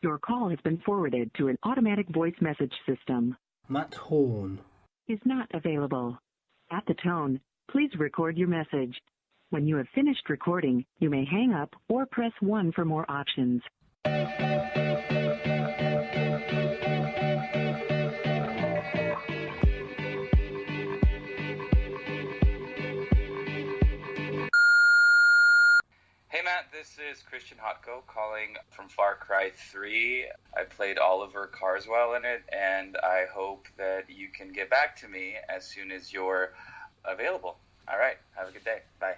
Your call has been forwarded to an automatic voice message system. Matt Horn is not available. At the tone, please record your message. When you have finished recording, you may hang up or press 1 for more options. Hey Matt, this is Kristian Hodko calling from Far Cry 3. I played Oliver Carswell in it, and I hope that you can get back to me as soon as you're available. All right, have a good day. Bye.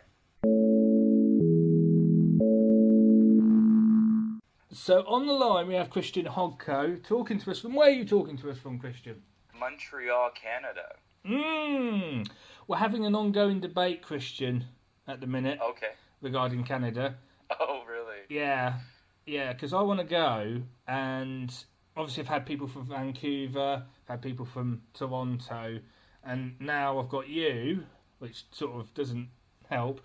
So on the line we have Kristian Hodko talking to us from... Where are you talking to us from, Kristian? Montreal, Canada. We're having an ongoing debate, Kristian, at the minute. Okay. Regarding Canada. Oh, really? Yeah, because I want to go, and obviously I've had people from Vancouver, I've had people from Toronto, and now I've got you, which sort of doesn't help.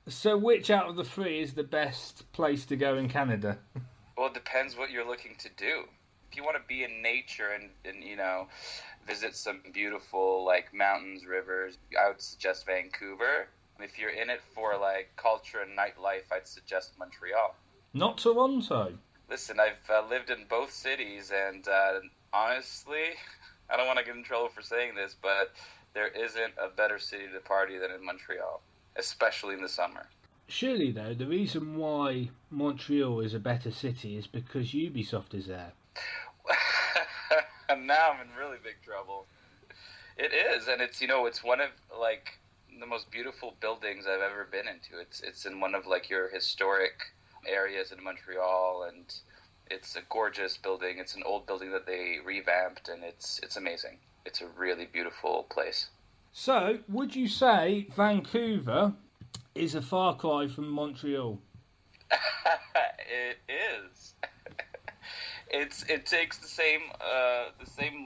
So which out of the three is the best place to go in Canada? Well, it depends what you're looking to do. If you want to be in nature and you know, visit some beautiful like mountains, rivers, I would suggest Vancouver. If you're in it for like culture and nightlife, I'd suggest Montreal. Not Toronto. Listen, I've lived in both cities, and honestly, I don't want to get in trouble for saying this, but there isn't a better city to party than in Montreal, especially in the summer. Surely, though, the reason why Montreal is a better city is because Ubisoft is there. Now I'm in really big trouble. It is, and it's, you know, it's one of like the most beautiful buildings I've ever been into. It's in one of like your historic areas in Montreal, and it's a gorgeous building. It's an old building that they revamped, and it's amazing. It's a really beautiful place. So, would you say Vancouver is a far cry from Montreal? It is. It takes the same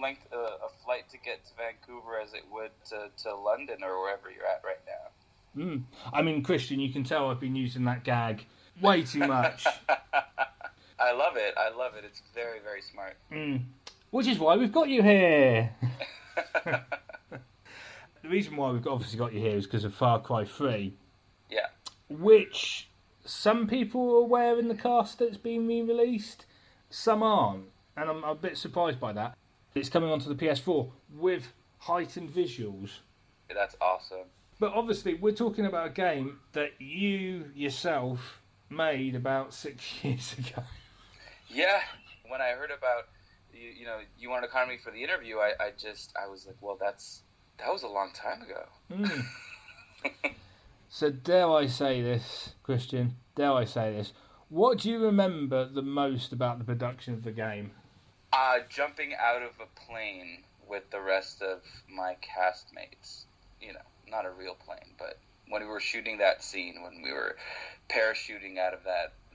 length of flight to get to Vancouver as it would to London or wherever you're at right now. I mean, Kristian, you can tell I've been using that gag way too much. I love it. It's very, very smart. Which is why we've got you here. The reason why we've obviously got you here is because of Far Cry 3. Yeah. Which some people are aware in the cast that's been re-released. Some aren't, and I'm a bit surprised by that. It's coming onto the PS4 with heightened visuals. That's awesome. But obviously, we're talking about a game that you yourself made about 6 years ago. Yeah. When I heard about you wanted to contact me for the interview, I was like, well, that was a long time ago. So dare I say this, Kristian? Dare I say this? What do you remember the most about the production of the game? Jumping out of a plane with the rest of my castmates. You know, not a real plane, but when we were shooting that scene, when we were parachuting out of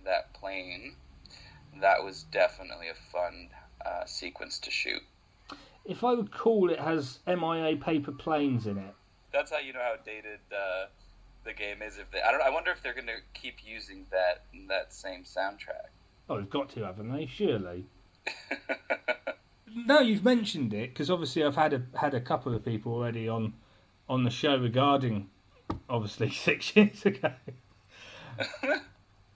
that plane, that was definitely a fun sequence to shoot. If I recall, it has MIA paper planes in it. That's how you know how dated the game is. I wonder if they're going to keep using that same soundtrack. Oh, they've got to, haven't they? Surely. Now you've mentioned it, because obviously I've had a couple of people already on the show regarding, obviously, 6 years ago.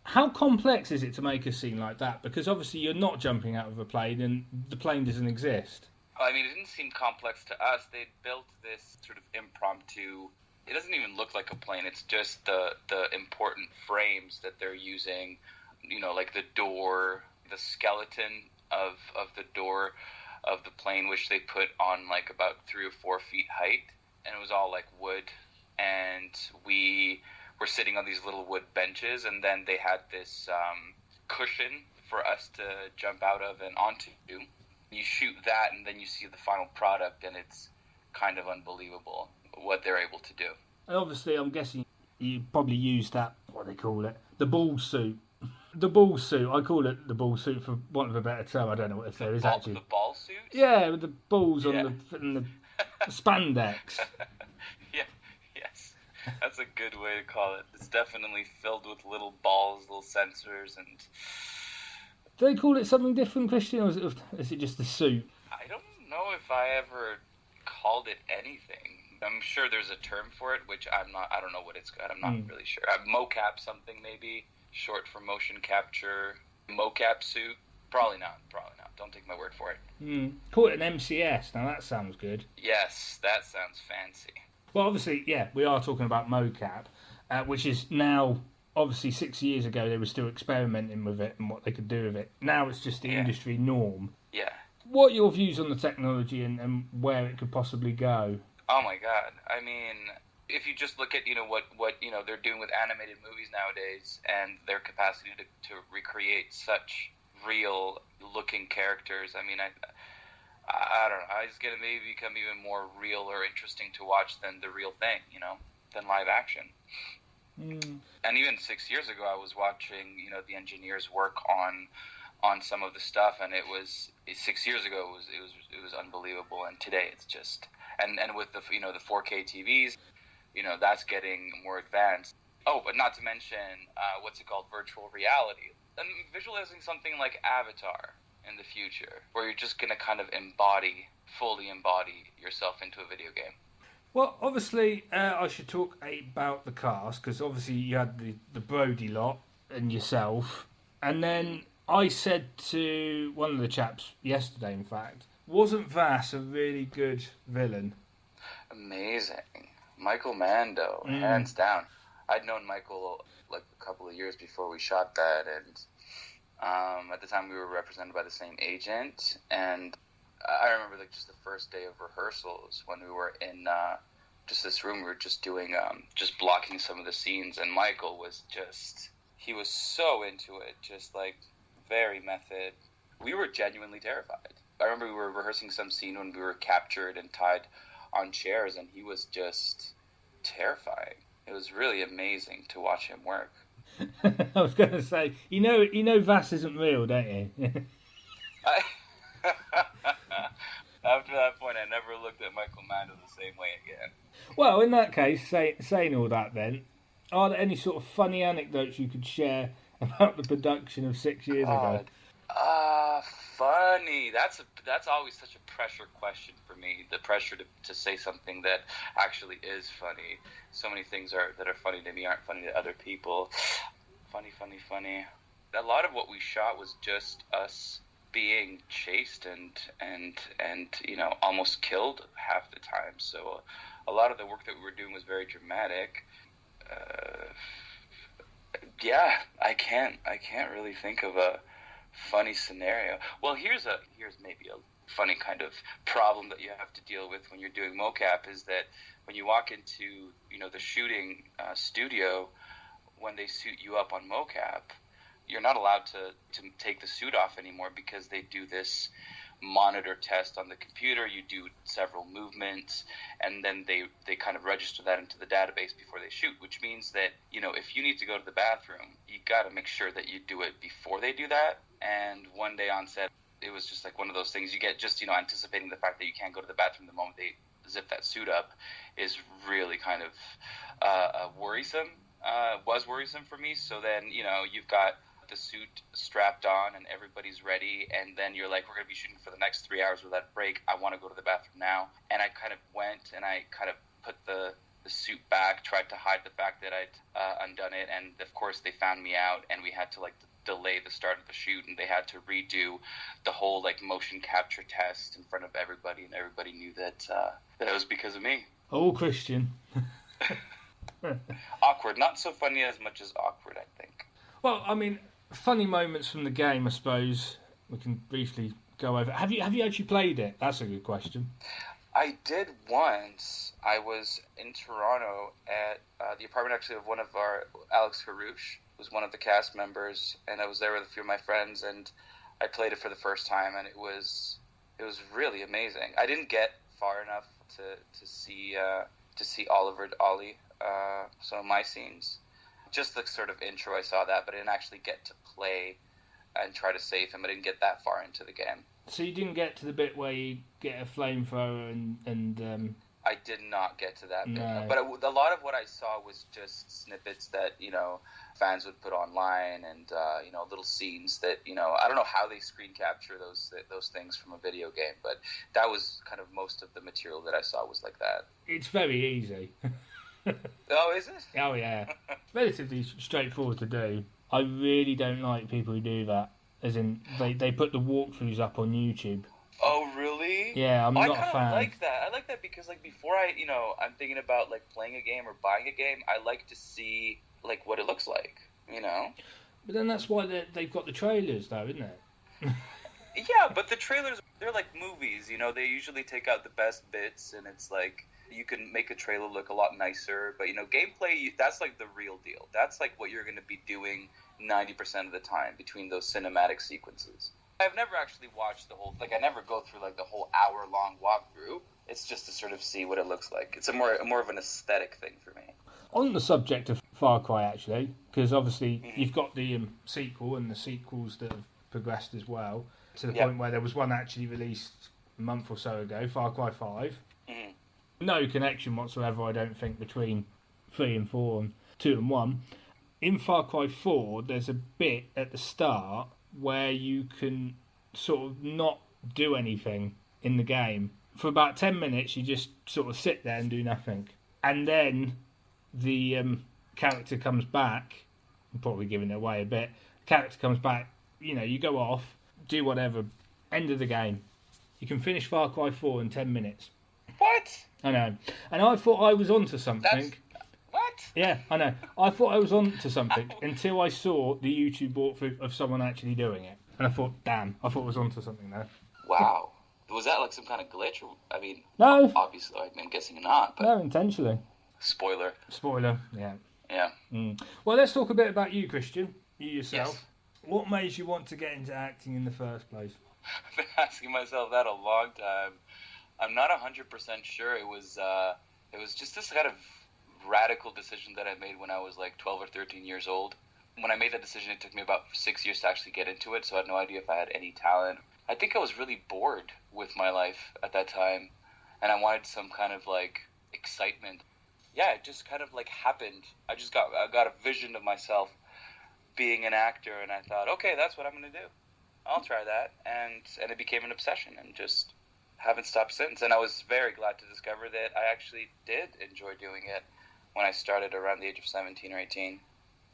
How complex is it to make a scene like that? Because obviously you're not jumping out of a plane and the plane doesn't exist. I mean, it didn't seem complex to us. They built this sort of impromptu... It doesn't even look like a plane. It's just the important frames that they're using, you know, like the door, the skeleton of the door of the plane, which they put on like about 3 or 4 feet height. And it was all like wood. And we were sitting on these little wood benches, and then they had this cushion for us to jump out of and onto. You shoot that, and then you see the final product, and it's kind of unbelievable what they're able to do. And obviously, I'm guessing you probably used that, what do they call it? The ball suit. The ball suit. I call it the ball suit for want of a better term. I don't know what there is actually. The ball suit? Yeah, with the balls on the spandex. Yes. That's a good way to call it. It's definitely filled with little balls, little sensors, and Do they call it something different, Christian, or is it just the suit? I don't know if I ever called it anything. I'm sure there's a term for it, which I don't know what it's called. I'm not really sure. Mocap something maybe, short for motion capture. Mocap suit. Probably not. Don't take my word for it. Call it an MCS. Now that sounds good. Yes, that sounds fancy. Well, obviously, yeah, we are talking about mocap, which is now, obviously 6 years ago they were still experimenting with it and what they could do with it. Now it's just the industry norm. Yeah. What are your views on the technology and where it could possibly go? Oh my God. I mean, if you just look at, what they're doing with animated movies nowadays and their capacity to recreate such real looking characters, I mean, I don't know. It's going to maybe become even more real or interesting to watch than the real thing, than live action. And even 6 years ago, I was watching, the engineers work on some of the stuff, and 6 years ago it was unbelievable, and today it's just and with the the 4K TVs, that's getting more advanced. Oh, but not to mention what's it called, virtual reality, and visualizing something like Avatar in the future, where you're just gonna kind of fully embody yourself into a video game. Well, obviously, I should talk about the cast, because obviously you had the Brody lot and yourself, and then I said to one of the chaps yesterday, in fact, wasn't Vaas a really good villain? Amazing. Michael Mando, hands down. I'd known Michael like a couple of years before we shot that, and at the time we were represented by the same agent, and I remember just the first day of rehearsals when we were in just this room, we were just doing just blocking some of the scenes, and Michael was he was so into it, just like very method. We were genuinely terrified. I remember we were rehearsing some scene when we were captured and tied on chairs, and he was just terrifying. It was really amazing to watch him work. I was going to say, you know Vaas isn't real, don't you? After that point, I never looked at Michael Mando the same way again. Well, in that case, saying all that then, are there any sort of funny anecdotes you could share about the production of 6 years ago? Funny. That's always such a pressure question for me. The pressure to say something that actually is funny. So many things that are funny to me aren't funny to other people. Funny. A lot of what we shot was just us being chased and almost killed half the time. So a lot of the work that we were doing was very dramatic. I can't really think of a funny scenario. Well, here's maybe a funny kind of problem that you have to deal with when you're doing mocap, is that when you walk into the shooting studio, when they suit you up on mocap, you're not allowed to take the suit off anymore, because they do this monitor test on the computer. You do several movements, and then they kind of register that into the database before they shoot, which means that if you need to go to the bathroom, you got to make sure that you do it before they do that. And one day on set, it was just like one of those things, you get just anticipating the fact that you can't go to the bathroom the moment they zip that suit up is really kind of worrisome. Was worrisome for me. So then you've got the suit strapped on and everybody's ready, and then you're like, we're going to be shooting for the next 3 hours without a break. I want to go to the bathroom now. And I kind of went and I kind of put the suit back, tried to hide the fact that I'd undone it, and of course they found me out, and we had to delay the start of the shoot, and they had to redo the whole motion capture test in front of everybody, and everybody knew that it was because of me. Oh, Christian. Awkward. Not so funny as much as awkward, I think. Well, I mean, funny moments from the game, I suppose we can briefly go over. Have you actually played it? That's a good question. I did once. I was in Toronto at the apartment actually of one of Alex Harouche was one of the cast members, and I was there with a few of my friends, and I played it for the first time, and it was really amazing. I didn't get far enough to see Oliver Ollie, some of my scenes. Just the sort of intro, I saw that, but I didn't actually get to play and try to save him. I didn't get that far into the game. So you didn't get to the bit where you get a flamethrower and I did not get to that bit. No. But a lot of what I saw was just snippets that, fans would put online and, little scenes that, I don't know how they screen capture those things from a video game, but that was kind of most of the material that I saw was like that. It's very easy. Oh, is it? Oh, yeah. Relatively straightforward to do. I really don't like people who do that. As in, they put the walkthroughs up on YouTube. Oh, really? Yeah, I'm not a fan. I kind of like that. I like that because, like, before I'm thinking about, like, playing a game or buying a game, I like to see, like, what it looks like, But then that's why they've got the trailers, though, isn't it? Yeah, but the trailers, they're like movies, they usually take out the best bits, and it's like, you can make a trailer look a lot nicer, but, gameplay, that's like the real deal. That's like what you're going to be doing 90% of the time between those cinematic sequences. I've never actually watched the whole, I never go through, the whole hour-long walkthrough. It's just to sort of see what it looks like. It's a more of an aesthetic thing for me. On the subject of Far Cry, actually, because obviously you've got the sequel and the sequels that have progressed as well, to the point where there was one actually released a month or so ago, Far Cry 5. Mm-hmm. No connection whatsoever, I don't think, between 3 and 4 and 2 and 1. In Far Cry 4, there's a bit at the start where you can sort of not do anything in the game. For about 10 minutes, you just sort of sit there and do nothing. And then the character comes back. I'm probably giving it away a bit. Character comes back, you go off, do whatever, end of the game. You can finish Far Cry 4 in 10 minutes. What? I know. And I thought I was onto something. What? Yeah, I know. I thought I was onto something until I saw the YouTube walkthrough of someone actually doing it. And I thought, damn, I thought I was onto something there. Wow. Was that like some kind of glitch? No. Obviously, I'm guessing not. But No, intentionally. Spoiler, yeah. Yeah. Well, let's talk a bit about you, Kristian. You yourself. Yes. What made you want to get into acting in the first place? I've been asking myself that a long time. I'm not 100% sure. It was just this kind of radical decision that I made when I was like 12 or 13 years old. When I made that decision, it took me about 6 years to actually get into it, so I had no idea if I had any talent. I think I was really bored with my life at that time, and I wanted some kind of like excitement. Yeah, it just kind of like happened. I got a vision of myself being an actor, and I thought, okay, that's what I'm going to do. I'll try that, and it became an obsession, and just haven't stopped since. And I was very glad to discover that I actually did enjoy doing it when I started around the age of 17 or 18.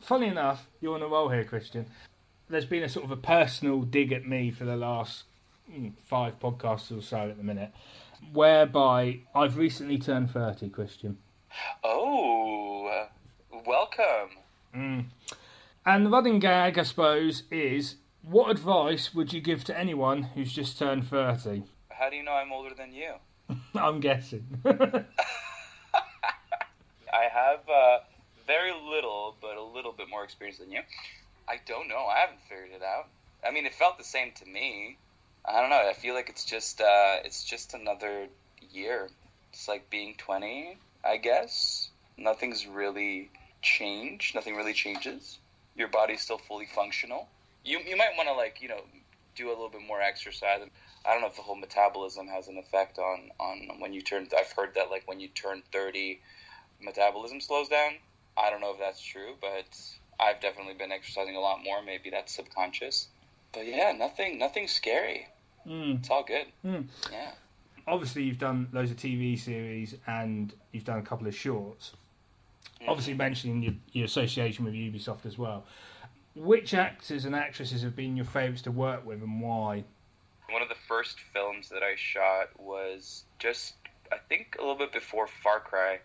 Funny enough, you're on a roll here, Kristian. There's been a sort of a personal dig at me for the last 5 podcasts or so at the minute, whereby I've recently turned 30, Kristian. Oh, welcome. And the running gag, I suppose, is what advice would you give to anyone who's just turned 30? How do you know I'm older than you? I'm guessing. I have very little, but a little bit more experience than you. I don't know. I haven't figured it out. I mean, it felt the same to me. I don't know. I feel like it's just another year. It's like being 20, I guess. Nothing's really changed. Nothing really changes. Your body's still fully functional. You might want to do a little bit more exercise. I don't know if the whole metabolism has an effect on when you turn. I've heard that when you turn 30, metabolism slows down. I don't know if that's true, but I've definitely been exercising a lot more. Maybe that's subconscious. But yeah, nothing scary. It's all good. Yeah. Obviously, you've done loads of TV series and you've done a couple of shorts. Obviously, mentioning your association with Ubisoft as well. Which actors and actresses have been your favourites to work with, and why? One of the first films that I shot was just, I think, a little bit before Far Cry.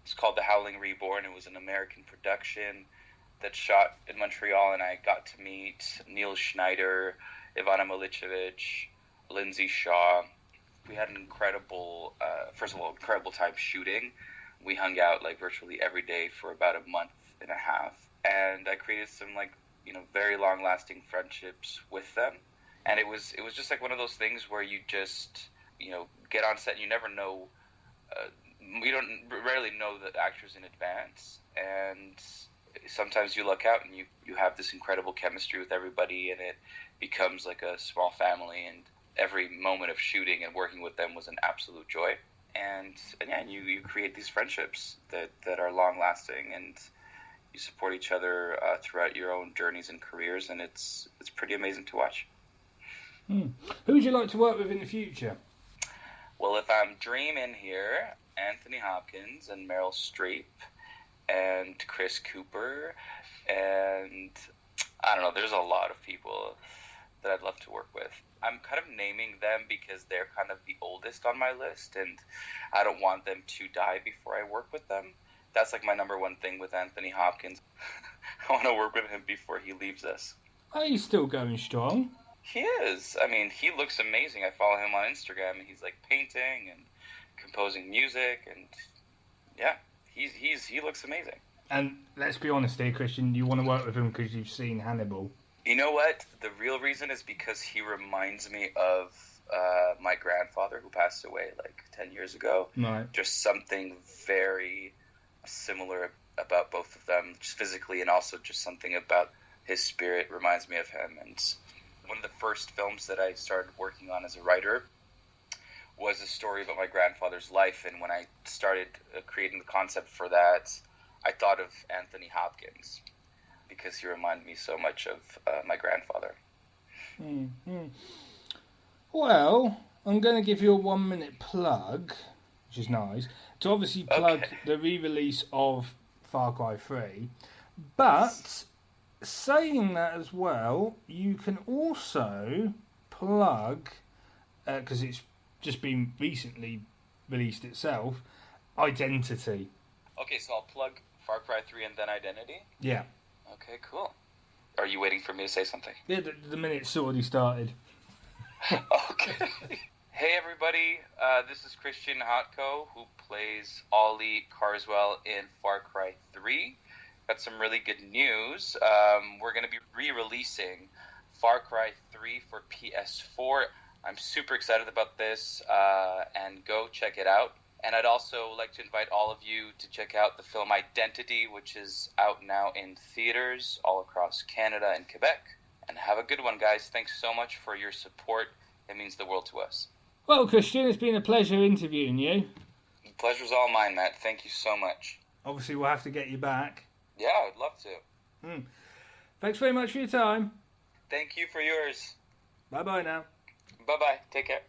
It's called The Howling Reborn. It was an American production that shot in Montreal, and I got to meet Neil Schneider, Ivana Milicevic, Lindsay Shaw. We had an incredible time shooting. We hung out virtually every day for about a month and a half, and I created some very long-lasting friendships with them. And it was just one of those things where you just get on set and you never know. You rarely know the actors in advance, and sometimes you luck out and you have this incredible chemistry with everybody, and it becomes like a small family. And every moment of shooting and working with them was an absolute joy. and yeah, you create these friendships that are long lasting, and you support each other throughout your own journeys and careers, and it's pretty amazing to watch. Who would you like to work with in the future? Well, if I'm dreaming here, Anthony Hopkins and Meryl Streep and Chris Cooper, and I don't know, there's a lot of people that I'd love to work with. I'm kind of naming them because they're kind of the oldest on my list, and I don't want them to die before I work with them. That's like my number one thing with Anthony Hopkins. I want to work with him before he leaves us. Oh, he's still going strong. He is. I mean, he looks amazing. I follow him on Instagram, and he's like painting and composing music, and yeah, he looks amazing. And let's be honest here, Kristian, you want to work with him because you've seen Hannibal. You know what? The real reason is because he reminds me of my grandfather who passed away like 10 years ago. Right. Just something very similar about both of them, just physically, and also just something about his spirit reminds me of him. And one of the first films that I started working on as a writer was a story about my grandfather's life, and when I started creating the concept for that, I thought of Anthony Hopkins because he reminded me so much of my grandfather. Mm-hmm. Well, I'm going to give you a 1 minute plug, which is nice, to obviously plug the re-release of Far Cry 3, but saying that as well, you can also plug, because it's just been recently released itself, Identity. Okay, so I'll plug Far Cry 3 and then Identity? Yeah. Okay, cool. Are you waiting for me to say something? Yeah, the minute's already started. Okay. Hey everybody, this is Kristian Hodko, who plays Ollie Carswell in Far Cry 3. Got some really good news. We're going to be re-releasing Far Cry 3 for PS4. I'm super excited about this, and go check it out. And I'd also like to invite all of you to check out the film Identity, which is out now in theaters all across Canada and Quebec. And have a good one, guys. Thanks so much for your support. It means the world to us. Well, Kristian, it's been a pleasure interviewing you. The pleasure's all mine, Matt. Thank you so much. Obviously, we'll have to get you back. Yeah, I would love to. Thanks very much for your time. Thank you for yours. Bye-bye now. Bye-bye. Take care.